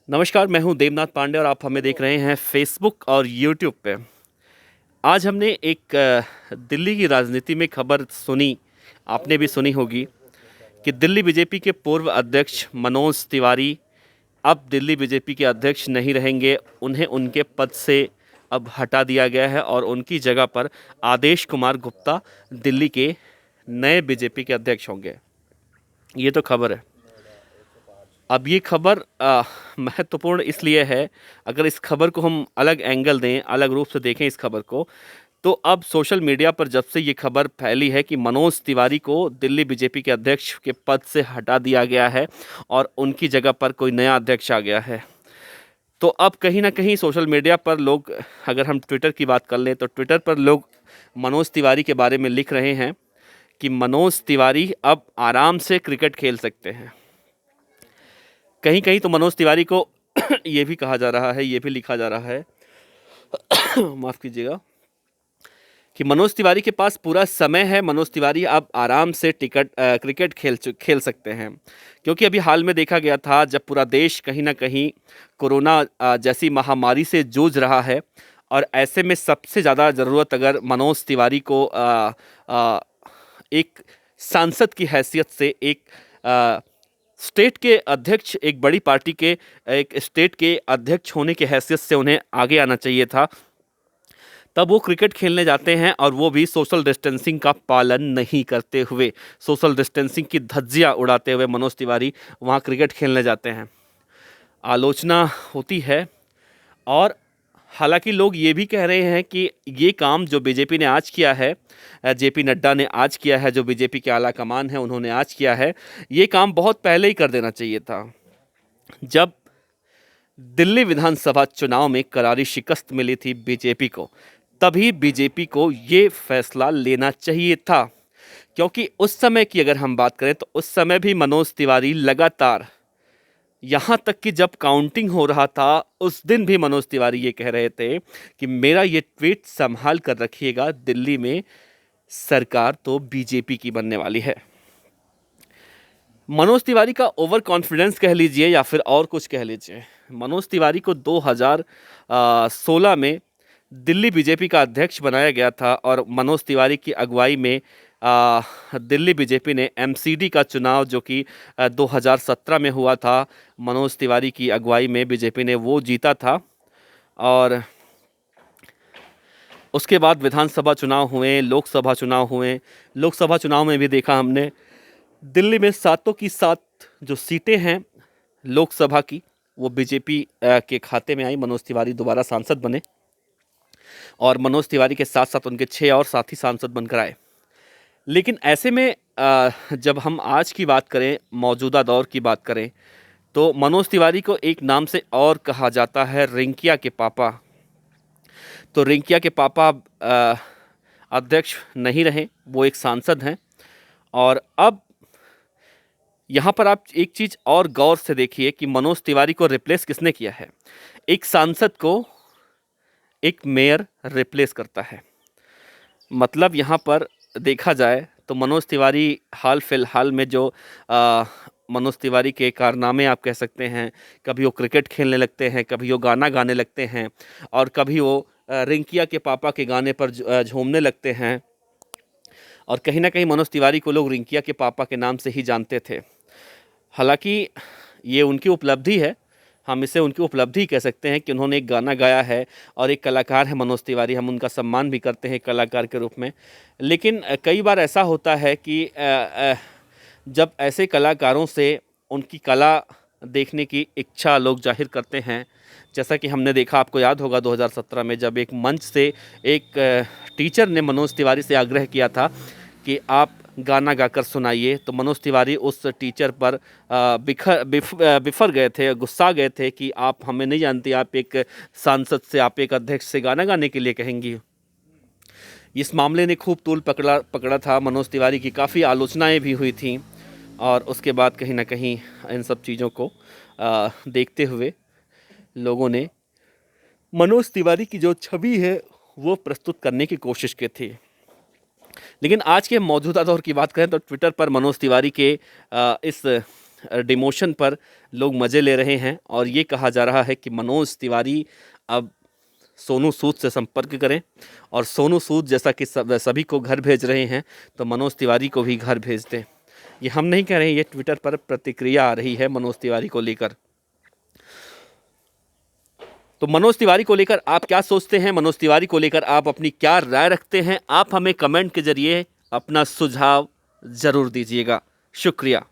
नमस्कार, मैं हूं देवनाथ पांडे और आप हमें देख रहे हैं फेसबुक और यूट्यूब पे। आज हमने एक दिल्ली की राजनीति में खबर सुनी, आपने भी सुनी होगी कि दिल्ली बीजेपी के पूर्व अध्यक्ष मनोज तिवारी अब दिल्ली बीजेपी के अध्यक्ष नहीं रहेंगे। उन्हें उनके पद से अब हटा दिया गया है और उनकी जगह पर आदेश कुमार गुप्ता दिल्ली के नए बीजेपी के अध्यक्ष होंगे। ये तो खबर है। अब ये खबर महत्वपूर्ण इसलिए है, अगर इस खबर को हम अलग एंगल दें, अलग रूप से देखें इस खबर को, तो अब सोशल मीडिया पर जब से ये खबर फैली है कि मनोज तिवारी को दिल्ली बीजेपी के अध्यक्ष के पद से हटा दिया गया है और उनकी जगह पर कोई नया अध्यक्ष आ गया है, तो अब कहीं ना कहीं सोशल मीडिया पर लोग, अगर हम ट्विटर की बात कर लें तो ट्विटर पर लोग मनोज तिवारी के बारे में लिख रहे हैं कि मनोज तिवारी अब आराम से क्रिकेट खेल सकते हैं। कहीं कहीं तो मनोज तिवारी को ये भी कहा जा रहा है, ये भी लिखा जा रहा है माफ़ कीजिएगा, कि मनोज तिवारी के पास पूरा समय है। मनोज तिवारी अब आराम से क्रिकेट खेल सकते हैं, क्योंकि अभी हाल में देखा गया था जब पूरा देश कहीं ना कहीं कोरोना जैसी महामारी से जूझ रहा है, और ऐसे में सबसे ज़्यादा ज़रूरत अगर मनोज तिवारी को एक सांसद की हैसियत से, एक स्टेट के अध्यक्ष, एक बड़ी पार्टी के एक स्टेट के अध्यक्ष होने की हैसियत से उन्हें आगे आना चाहिए था, तब वो क्रिकेट खेलने जाते हैं और वो भी सोशल डिस्टेंसिंग का पालन नहीं करते हुए, सोशल डिस्टेंसिंग की धज्जियां उड़ाते हुए मनोज तिवारी वहाँ क्रिकेट खेलने जाते हैं। आलोचना होती है, और हालांकि लोग ये भी कह रहे हैं कि ये काम जो बीजेपी ने आज किया है, जेपी नड्डा ने आज किया है, जो बीजेपी के आला कमान है उन्होंने आज किया है, ये काम बहुत पहले ही कर देना चाहिए था। जब दिल्ली विधानसभा चुनाव में करारी शिकस्त मिली थी बीजेपी को, तभी बीजेपी को ये फैसला लेना चाहिए था, क्योंकि उस समय की अगर हम बात करें तो उस समय भी मनोज तिवारी लगातार, यहाँ तक कि जब काउंटिंग हो रहा था उस दिन भी मनोज तिवारी ये कह रहे थे कि मेरा ये ट्वीट संभाल कर रखिएगा, दिल्ली में सरकार तो बीजेपी की बनने वाली है। मनोज तिवारी का ओवर कॉन्फिडेंस कह लीजिए या फिर और कुछ कह लीजिए, मनोज तिवारी को 2016 में दिल्ली बीजेपी का अध्यक्ष बनाया गया था, और मनोज तिवारी की अगुवाई में दिल्ली बीजेपी ने एमसीडी का चुनाव, जो कि 2017 में हुआ था, मनोज तिवारी की अगुवाई में बीजेपी ने वो जीता था। और उसके बाद विधानसभा चुनाव हुए, लोकसभा चुनाव हुए। लोकसभा चुनाव में भी देखा हमने, दिल्ली में 7 की 7 जो सीटें हैं लोकसभा की, वो बीजेपी के खाते में आई। मनोज तिवारी दोबारा सांसद बने, और मनोज तिवारी के साथ साथ उनके 6 और साथी सांसद बनकर आए। लेकिन ऐसे में जब हम आज की बात करें, मौजूदा दौर की बात करें, तो मनोज तिवारी को एक नाम से और कहा जाता है, रिंकिया के पापा। तो रिंकिया के पापा अध्यक्ष नहीं रहे, वो एक सांसद हैं। और अब यहाँ पर आप एक चीज़ और गौर से देखिए कि मनोज तिवारी को रिप्लेस किसने किया है। एक सांसद को एक मेयर रिप्लेस करता है। मतलब यहाँ पर देखा जाए तो मनोज तिवारी हाल फिलहाल में जो मनोज तिवारी के कारनामे आप कह सकते हैं, कभी वो क्रिकेट खेलने लगते हैं, कभी वो गाना गाने लगते हैं, और कभी वो रिंकिया के पापा के गाने पर झूमने लगते हैं। और कहीं ना कहीं मनोज तिवारी को लोग रिंकिया के पापा के नाम से ही जानते थे। हालांकि ये उनकी उपलब्धि है, हम इसे उनकी उपलब्धि कह सकते हैं कि उन्होंने एक गाना गाया है, और एक कलाकार है मनोज तिवारी, हम उनका सम्मान भी करते हैं कलाकार के रूप में। लेकिन कई बार ऐसा होता है कि जब ऐसे कलाकारों से उनकी कला देखने की इच्छा लोग जाहिर करते हैं, जैसा कि हमने देखा, आपको याद होगा 2017 में जब एक मंच से एक टीचर ने मनोज तिवारी से आग्रह किया था कि आप गाना गाकर सुनाइए, तो मनोज तिवारी उस टीचर पर बिफर गए थे, गुस्सा गए थे कि आप हमें नहीं जानती, आप एक सांसद से, आप एक अध्यक्ष से गाना गाने के लिए कहेंगी। इस मामले ने खूब तूल पकड़ा था, मनोज तिवारी की काफ़ी आलोचनाएं भी हुई थी, और उसके बाद कहीं ना कहीं इन सब चीज़ों को देखते हुए लोगों ने मनोज तिवारी की जो छवि है वो प्रस्तुत करने की कोशिश की थी। लेकिन आज के मौजूदा दौर की बात करें तो ट्विटर पर मनोज तिवारी के इस डिमोशन पर लोग मज़े ले रहे हैं और ये कहा जा रहा है कि मनोज तिवारी अब सोनू सूद से संपर्क करें और सोनू सूद जैसा कि सभी को घर भेज रहे हैं तो मनोज तिवारी को भी घर भेज दें। ये हम नहीं कह रहे हैं, ये ट्विटर पर प्रतिक्रिया आ रही है मनोज तिवारी को लेकर। तो मनोज तिवारी को लेकर आप क्या सोचते हैं, मनोज तिवारी को लेकर आप अपनी क्या राय रखते हैं, आप हमें कमेंट के जरिए अपना सुझाव ज़रूर दीजिएगा। शुक्रिया।